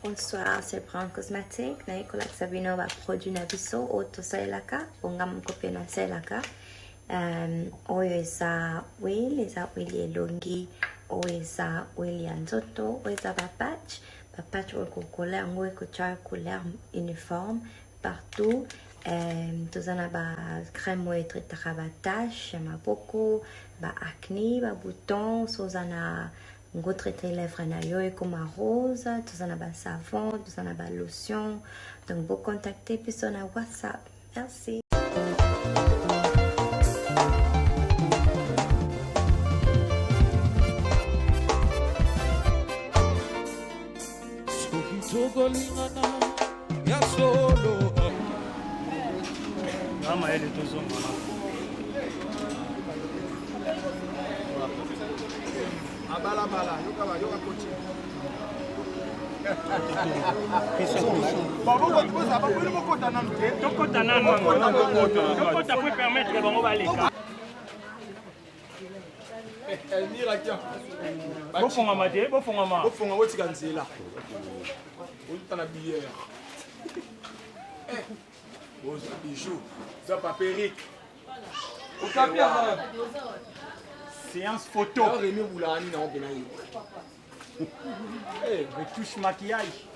Bonsoir, c'est Brown Cosmétique. Nicolas Sabino va produire un biseau auto sailaka, ongam copie na sailaka. Oyo eza wheel, eza wheel elongi, oyo eza wheel ya nzoto, oyo eza bapatch oyo kokola yango ekotia couleur uniforme partout. Tozana ba crème oyo etretaka ba tache, maboko, ba acné, ba bouton, sozana ngo traiter lèvres na yo comme rose, tozana ba savon, tozana ba lotion. Donc vous contactez puis sur WhatsApp. Merci. Séance photo. Retouche maquillage.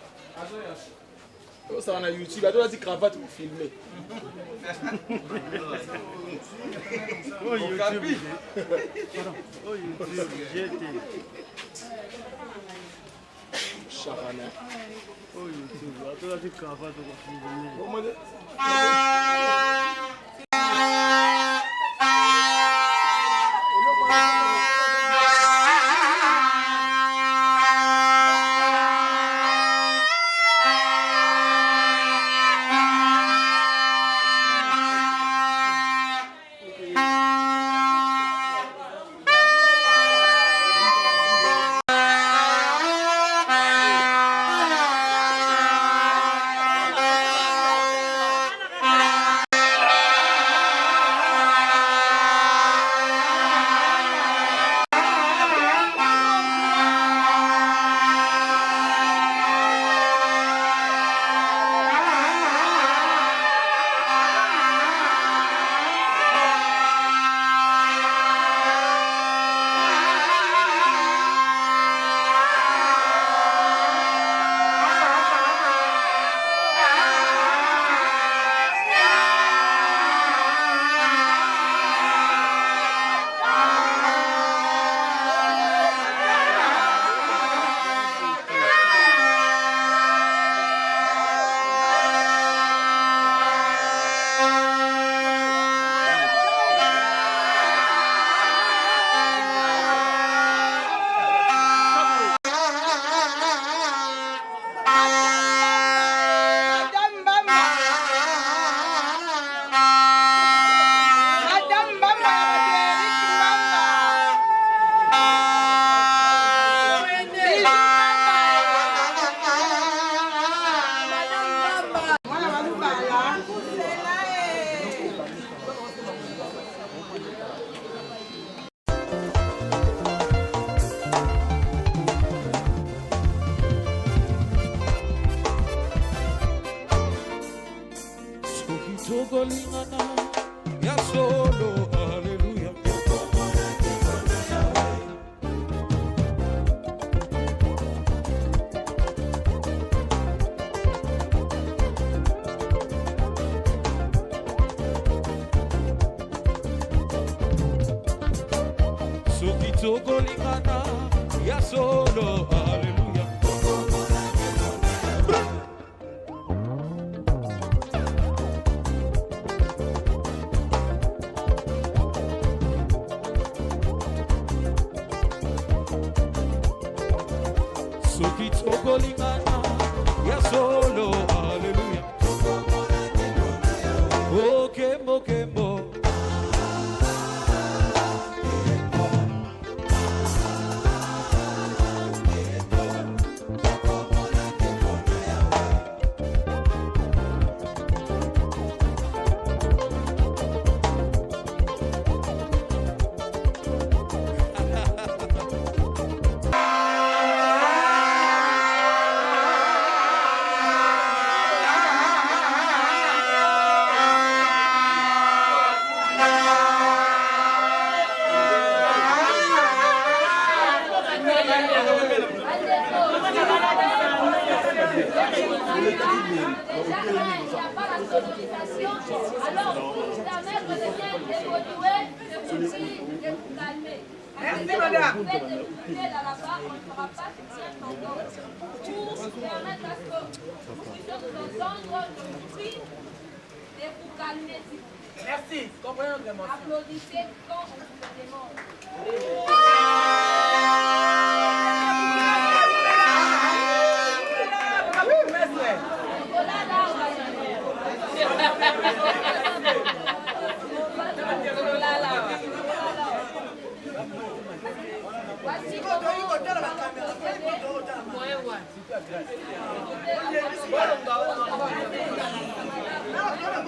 Ça va sur YouTube, il y a des cravates pour filmer. Oh YouTube. Oh YouTube, j'ai été. Charana. Oh YouTube, il y a des cravates pour filmer. Sokolingana, ya solo, alléluia. Soki Sokolingana, ya solo, alléluia. Oh, Kembo, Kembo. Merci madame. Merci, comprenons vraiment. Applaudissez quand on vous demande.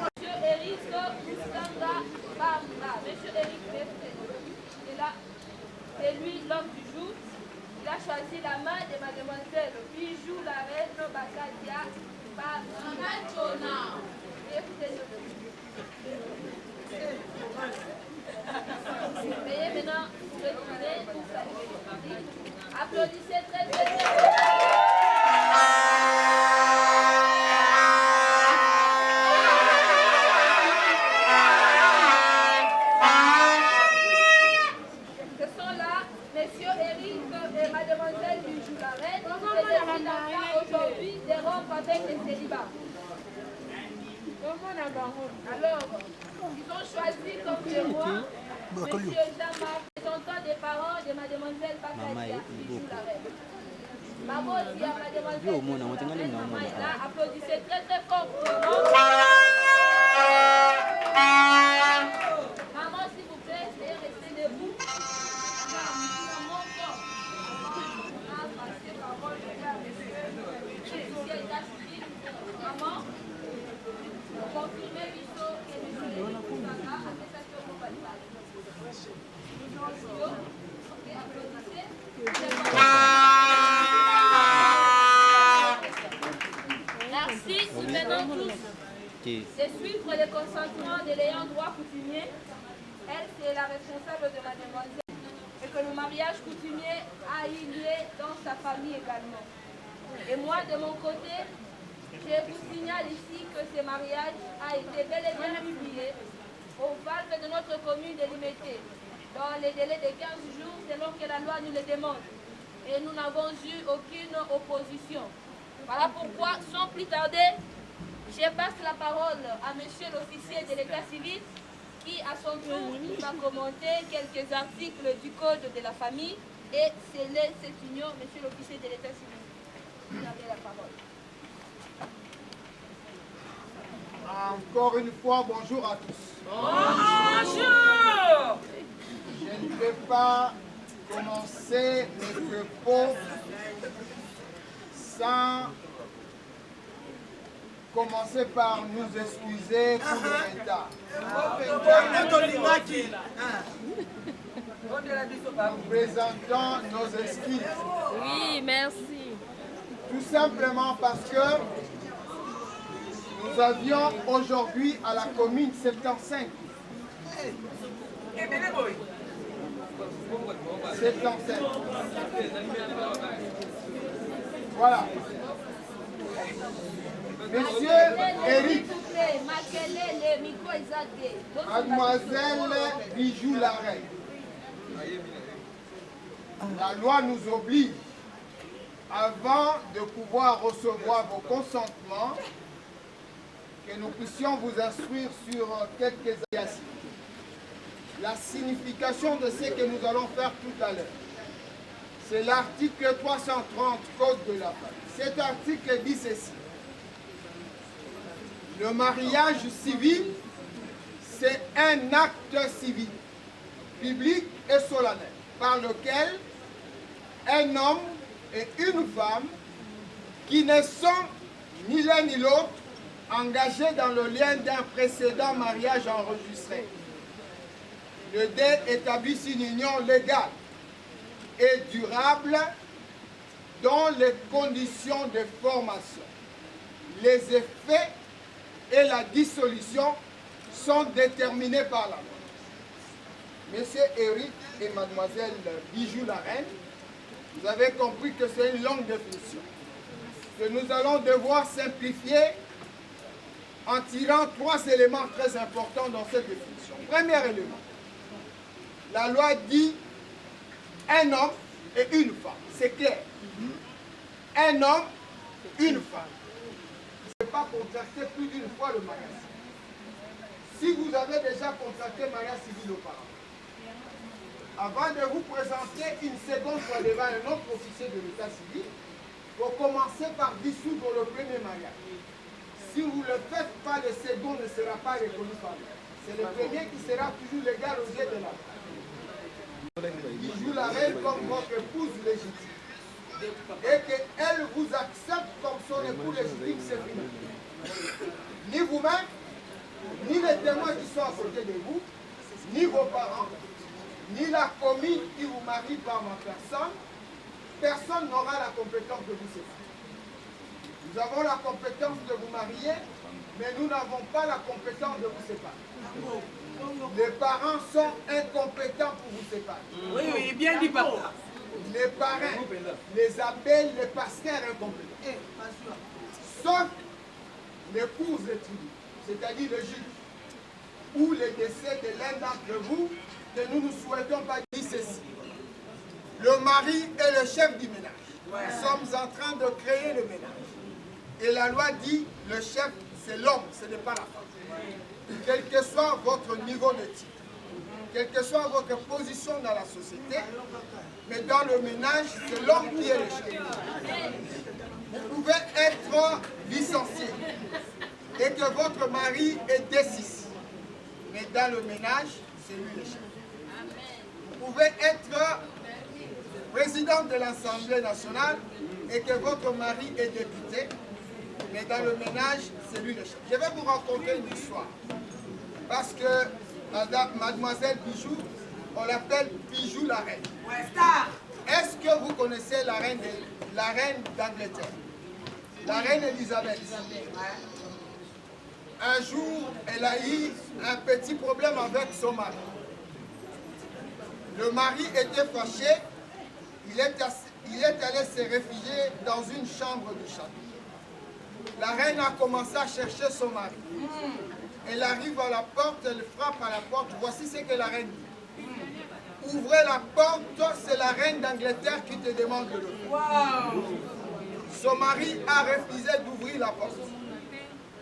Monsieur Eric Kusanga Bamba. Monsieur Eric est là. C'est lui l'homme du jour. Il a choisi la main de mademoiselle Bijou la reine Bakadia Bamba. Veuillez maintenant vous retourner pour saluer. Applaudissez très très très. Ce sont là Monsieur Eric et Mademoiselle Bijou la reine qui décident aujourd'hui de rompre avec les célibats. Alors, ils ont choisi comme témoin Monsieur Jean-Marc, représentant des parents de Mademoiselle Bakadia Bijou la reine. Maman dit à Mademoiselle Bijou la reine, maman est là, applaudissez très très fort pour le nom. Maman, s'il vous plaît, essayez de rester debout. Maman, confirmez Bisso et Monsieur Eric Kusanga, attestation globale. Merci, nous venons tous de suivre le consentement de l'ayant droit coutumier. Elle, c'est la responsable de mademoiselle. Et que le mariage coutumier a eu lieu dans sa famille également. Et moi, de mon côté, je vous signale ici que ce mariage a été bel et bien publié au valve de notre commune délimitée dans les délais de 15 jours selon que la loi nous le demande. Et nous n'avons eu aucune opposition. Voilà pourquoi, sans plus tarder, je passe la parole à monsieur l'officier de l'état civil qui, à son tour, va commenter quelques articles du code de la famille et sceller cette union. Monsieur l'officier de l'état civil, vous avez la parole. Encore une fois, bonjour à tous. Bonjour. Je ne vais pas commencer mes propos sans commencer par nous excuser pour le retard. Nous présentons nos excuses. Oui, merci. Tout simplement parce que nous avions aujourd'hui à la commune 75. 75. Voilà. Monsieur Eric, Mademoiselle Bijou la reine. La loi nous oblige, avant de pouvoir recevoir vos consentements, que nous puissions vous instruire sur quelques aspects. La signification de ce que nous allons faire tout à l'heure. C'est l'article 330 Code de la famille. Cet article dit ceci. Le mariage civil, c'est un acte civil, public et solennel, par lequel un homme et une femme qui ne sont ni l'un ni l'autre engagés dans le lien d'un précédent mariage enregistré. Le dé établisse une union légale et durable dont les conditions de formation, les effets et la dissolution sont déterminés par la loi. Monsieur Eric et mademoiselle Bijou la reine, vous avez compris que c'est une longue définition que nous allons devoir simplifier en tirant 3 éléments très importants dans cette définition. Premier élément, la loi dit un homme et une femme. C'est clair. Un homme, une femme. Ne pas contracter plus d'une fois le mariage. Si vous avez déjà contracté le mariage civil auparavant, avant de vous présenter une seconde fois devant un autre officier de l'état civil, il faut commencer par dissoudre le premier mariage. Si vous ne le faites pas, le second ne sera pas reconnu par lui. C'est le premier qui sera toujours légal aux yeux de la femme. Il joue la reine comme votre épouse légitime. Et qu'elle vous accepte comme son époux légitime, c'est fini. Ni vous-même, ni les témoins qui sont à côté de vous, ni vos parents, ni la commune qui vous marie par ma personne, personne n'aura la compétence de vous séparer. Nous avons la compétence de vous marier, mais nous n'avons pas la compétence de vous séparer. Les parents sont incompétents pour vous séparer. Oui, bien dit papa. Les parrains, les abbés, les pasteurs incompétents. Sauf l'épouse de tribu, c'est-à-dire le juge, ou le décès de l'un d'entre vous, que nous ne souhaitons pas dire ceci. Le mari est le chef du ménage. Nous sommes en train de créer le ménage. Et la loi dit, le chef, c'est l'homme, ce n'est pas la femme. Quel que soit votre niveau de titre, quelle que soit votre position dans la société, mais dans le ménage, c'est l'homme qui est le chef. Vous pouvez être licencié et que votre mari est décisif, mais dans le ménage, c'est lui le chef. Vous pouvez être président de l'Assemblée nationale et que votre mari est député, mais dans le ménage, c'est lui le chef. Je vais vous raconter une histoire. Parce que mademoiselle Bijou, on l'appelle Bijou la reine. Est-ce que vous connaissez la reine d'Angleterre? La reine Elisabeth. Un jour, elle a eu un petit problème avec son mari. Le mari était fâché, il est allé se réfugier dans une chambre du château. La reine a commencé à chercher son mari. Elle arrive à la porte, elle frappe à la porte. Voici ce que la reine dit. Ouvrez la porte, c'est la reine d'Angleterre qui te demande de le faire. Son mari a refusé d'ouvrir la porte.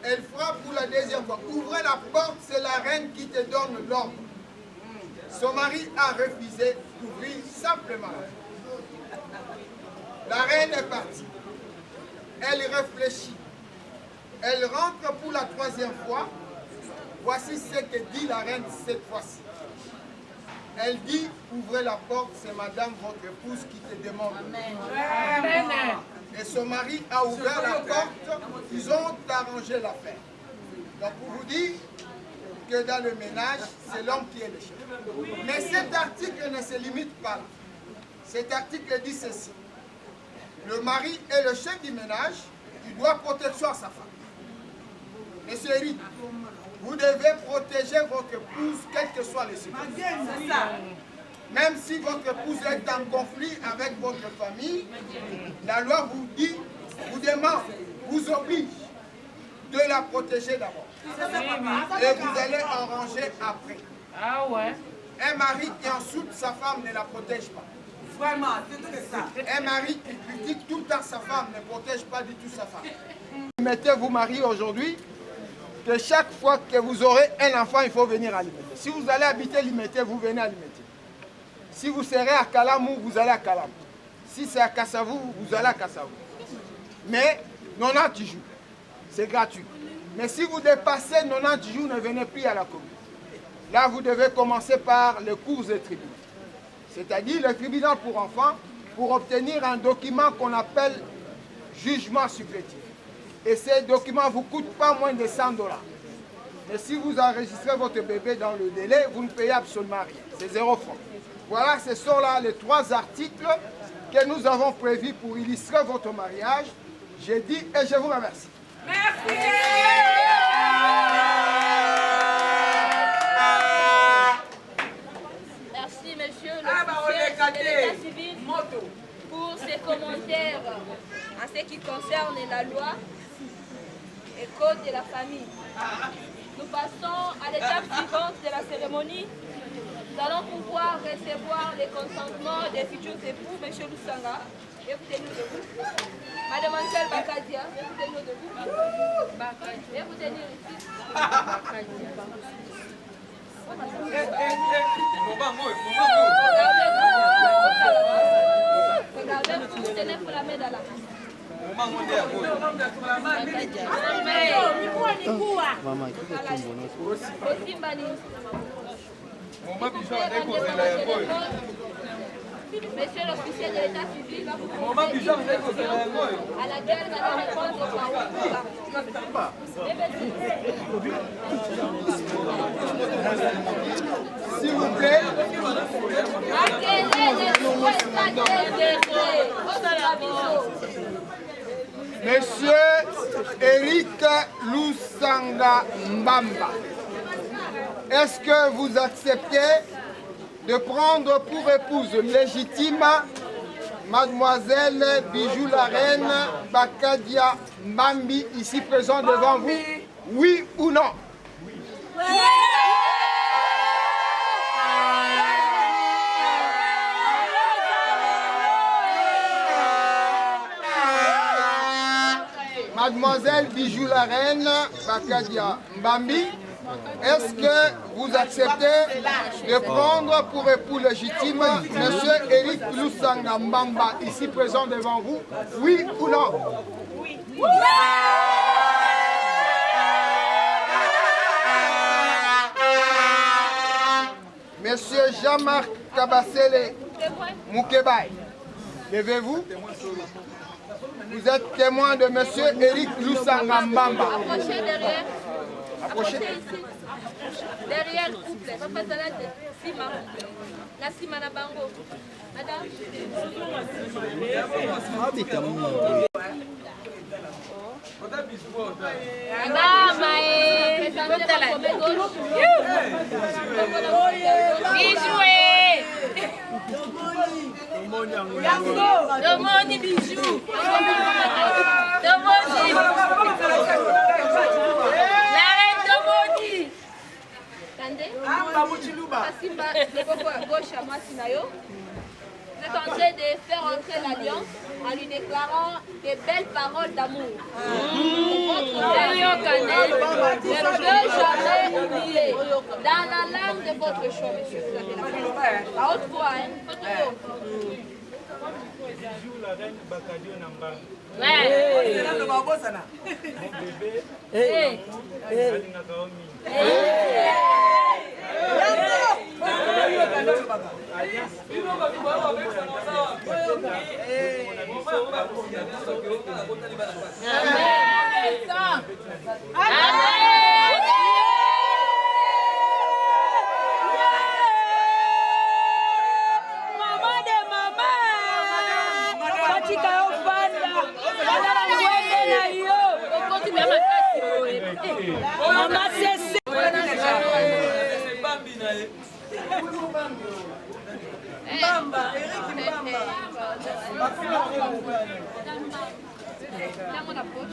Elle frappe pour la deuxième fois. Ouvrez la porte, c'est la reine qui te donne l'ordre. Son mari a refusé d'ouvrir simplement. La reine est partie. Elle réfléchit. Elle rentre pour la 3e fois. Voici ce que dit la reine cette fois-ci. Elle dit, ouvrez la porte, c'est madame votre épouse qui te demande. Amen. Et son mari a ouvert la porte, ils ont arrangé l'affaire. Donc pour vous dire que dans le ménage, c'est l'homme qui est le chef. Mais cet article ne se limite pas là. Cet article dit ceci. Le mari est le chef du ménage, il doit protection à sa femme. Monsieur Eric, vous devez protéger votre épouse, quelles que soient les circonstances. Même si votre épouse est en conflit avec votre famille, la loi vous dit, vous demande, vous oblige de la protéger d'abord. Et vous allez arranger après. Un mari qui insulte sa femme ne la protège pas. Vraiment, c'est tout ça. Un mari qui critique tout le temps sa femme ne protège pas du tout sa femme. Mettez vous marier aujourd'hui, que chaque fois que vous aurez un enfant, il faut venir à Limete. Si vous allez habiter Limete, vous venez à Limete. Si vous serez à Kalamou, vous allez à Kalamou. Si c'est à Kassavou, vous allez à Kassavou. Mais 90 jours, c'est gratuit. Mais si vous dépassez 90 jours, ne venez plus à la commune. Là, vous devez commencer par les cours de tribunal. C'est-à-dire le tribunal pour enfants, pour obtenir un document qu'on appelle jugement supplétif. Et ces documents ne vous coûtent pas moins de 100 $. Mais si vous enregistrez votre bébé dans le délai, vous ne payez absolument rien. C'est 0 francs. Voilà, ce sont là les 3 articles que nous avons prévus pour illustrer votre mariage. J'ai dit et je vous remercie. Merci. Merci, monsieur l'officier de l'état civil, pour ces commentaires en ce qui concerne la loi et code de la famille. Nous passons à l'étape suivante de la cérémonie. Nous allons pouvoir recevoir le consentement des futurs époux, monsieur Lusanga. Et vous tenez debout. Mademoiselle Bakadia, et vous tenez debout. Et vous tenez ici. Regardez, vous tenez pour la main dans la main. Monsieur l'officier de l'état civil va vous poser une question à laquelle vous allez répondre par S'il vous plaît. à quel est le souhait Monsieur Eric Lusanga Mbamba, est-ce que vous acceptez de prendre pour épouse légitime Mademoiselle Bijou la Reine Bakadia Mbambi, ici présent devant vous? Oui ou non? Oui. Mademoiselle Bijou la Reine Bakadia Mbambi, est-ce que vous acceptez de prendre pour époux légitime Monsieur Eric Lusanga Mbamba, ici présent devant vous? Oui ou non? Oui. Monsieur Jean-Marc Kabasele Moukebaï, levez-vous. Vous êtes témoin de monsieur Eric Lusanga Mbamba. Approchez derrière. Approchez ici. Derrière, couple. Papa Zalade, Sima. La Sima na Bango. Madame. Domoni bijou. Domoni. La reine Domoni. Simba, le coco à gauche à moi, Sinayo. Vous êtes en train de faire entrer l'alliance en lui déclarant des belles paroles d'amour. Votre père ne peut jamais oublier. Dans la langue de votre choix, monsieur, vous avez la parole. À haute voix, hein. Photo. Bijou la reine Bakadio Namba. Mon bébé. Alingaka omi. Tiens mon approche.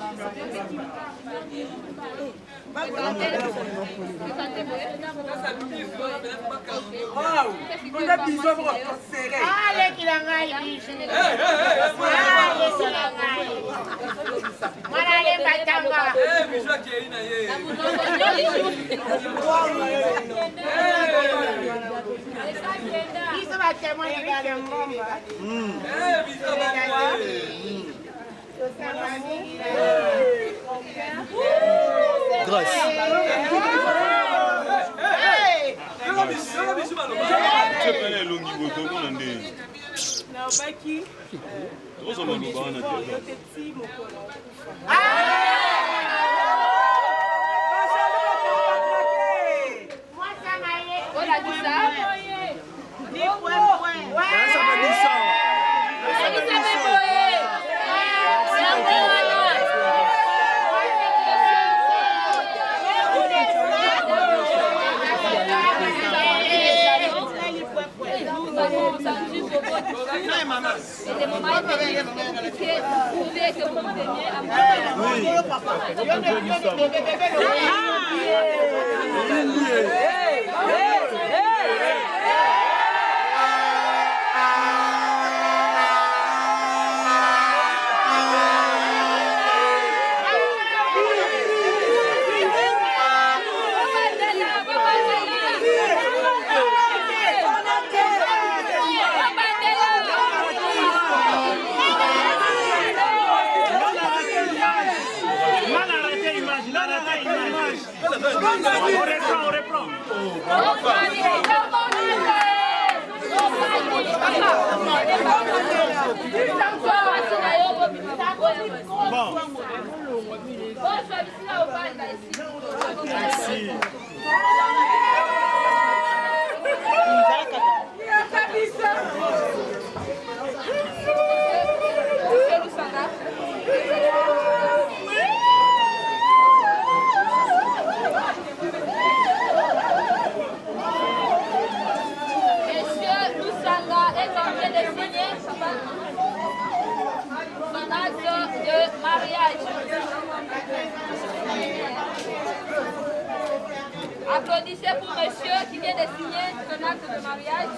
Applaudissez pour monsieur qui vient de signer son acte de mariage.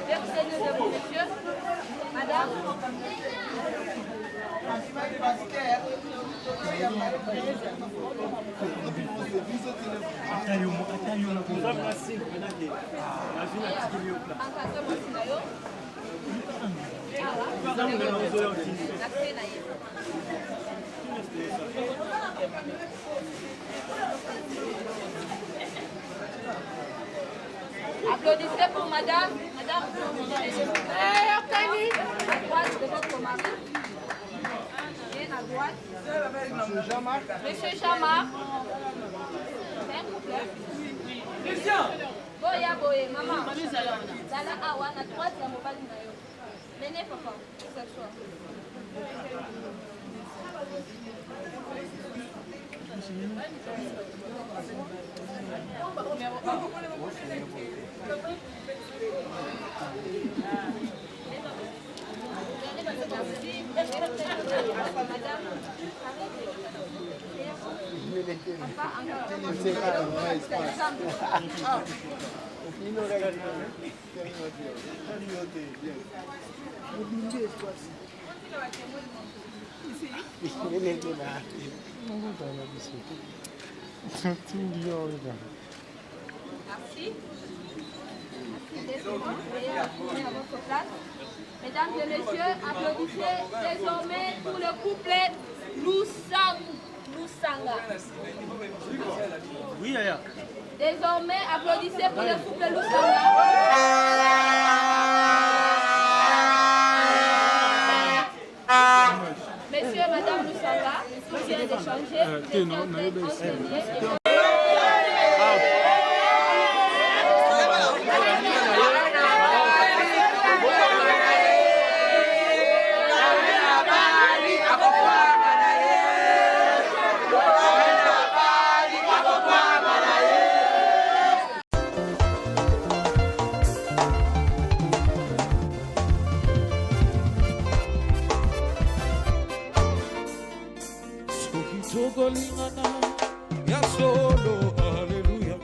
Versez de vous, monsieur. Madame. Applaudissez pour madame. Madame, à droite de votre mari. Bien à droite. Monsieur Jean-Marc. Monsieur Jean-Marc. Boya boye, maman. Dala awa na droite ya mobali na yo. Venez papa, s'asseoir. Merci. Mesdames et messieurs, applaudissez désormais pour le couplet Lusanga. Oui, Aya. Désormais, applaudissez pour le couplet Lusanga. Monsieur et Madame Lusanga, vous vient d'échanger. soki tokolingana ya solo haleluya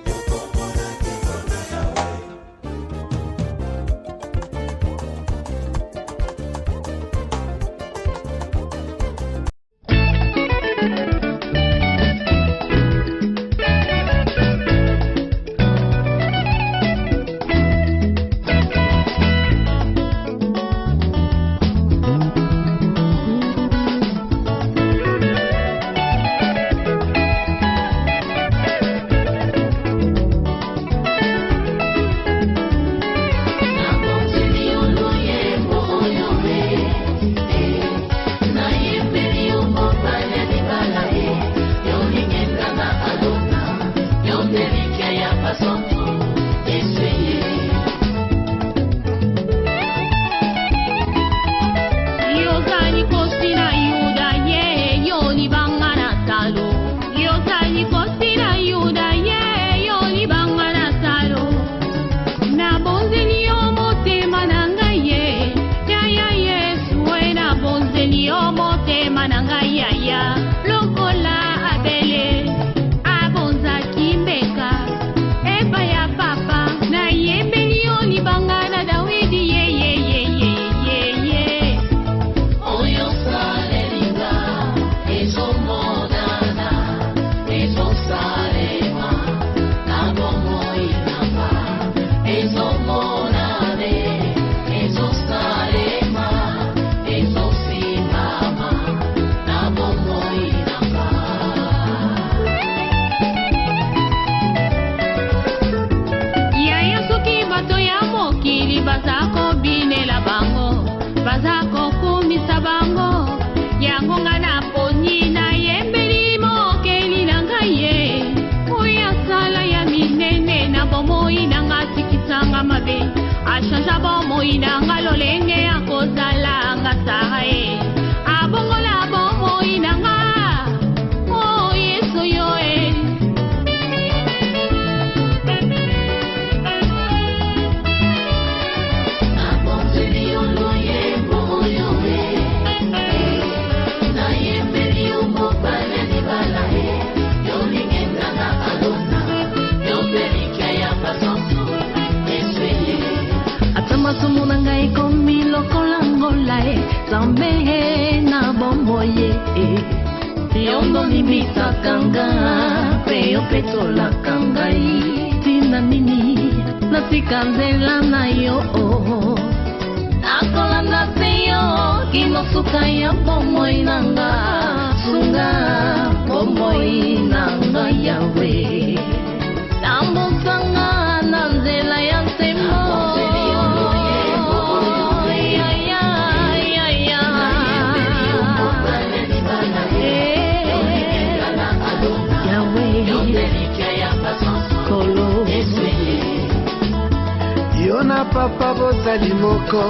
Papa bozali moko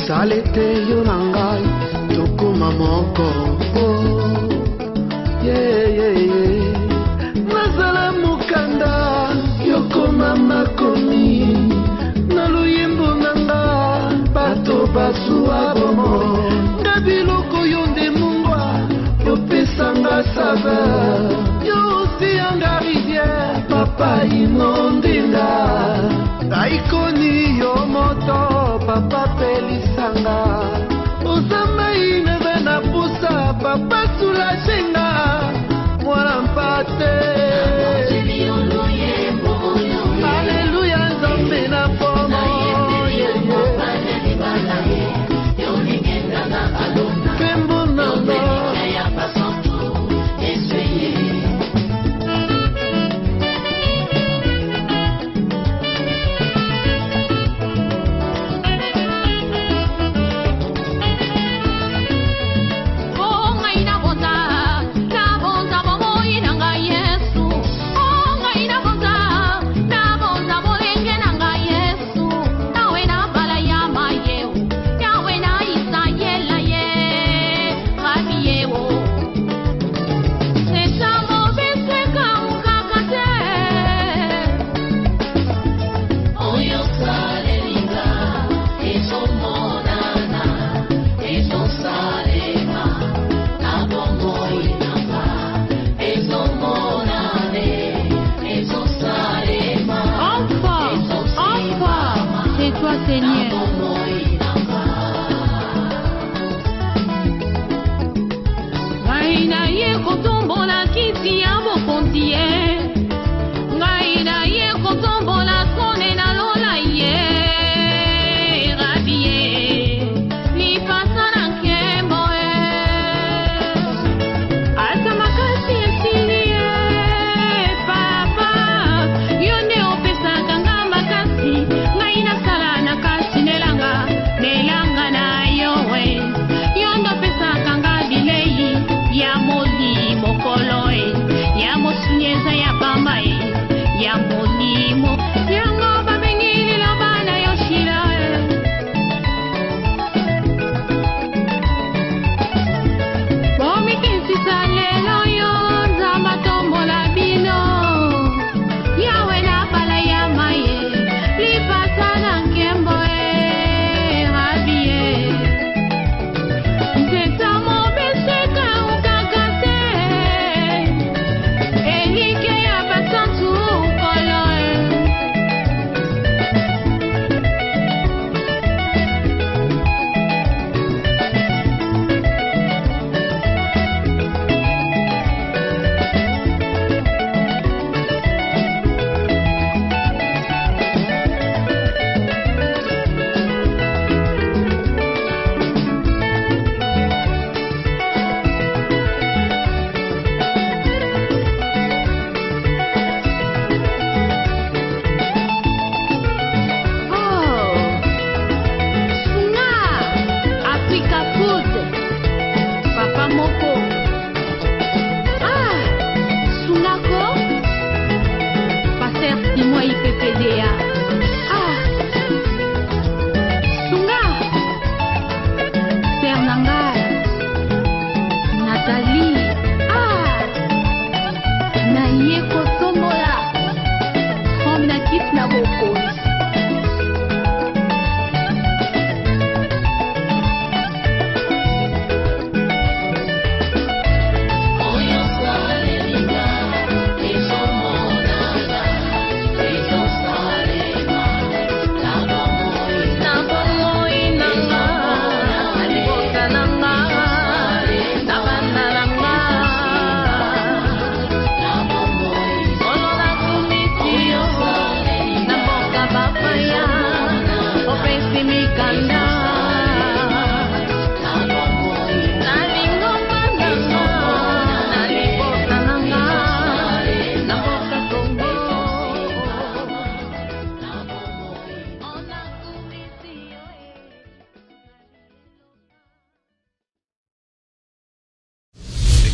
salete yo na ngai tokoma moko nazala mokanda yokoma makomi na luyembo na nga bato basuwa bomo nga biloko yo nde mungwa yopesanga saveur yo osiyanga rivière papa inondinga aikoni yo moto papa pelisanga ozamai neve na pusa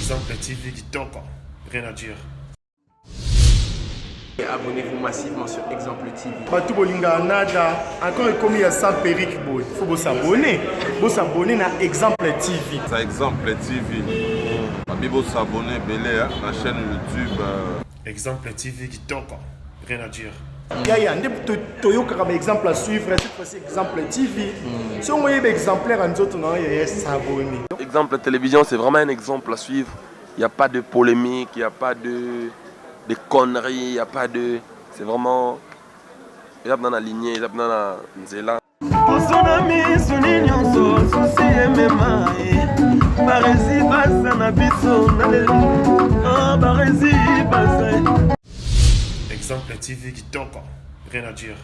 Exemple TV Kitoko, rien à dire. Et abonnez-vous massivement sur Exemple TV. Batou Bolinga Nada, encore comme il y a 100 périques, il faut vous s'abonner. Vous s'abonner à Exemple TV. C'est Exemple TV. Vous s'abonner à la chaîne YouTube. Exemple TV Kitoko, rien à dire. Il y a un exemple à suivre, cette fois-ci Exemple TV. Si on voit exemplaire en autres, il y a s'abonner. Exemple télévision, c'est vraiment un exemple à suivre. Il n'y a pas de polémique, il n'y a pas de conneries, il n'y a pas de... C'est vraiment... Il y a dans la lignée, il y a dans la nzela. Exemple TV Kitoko, rien à dire.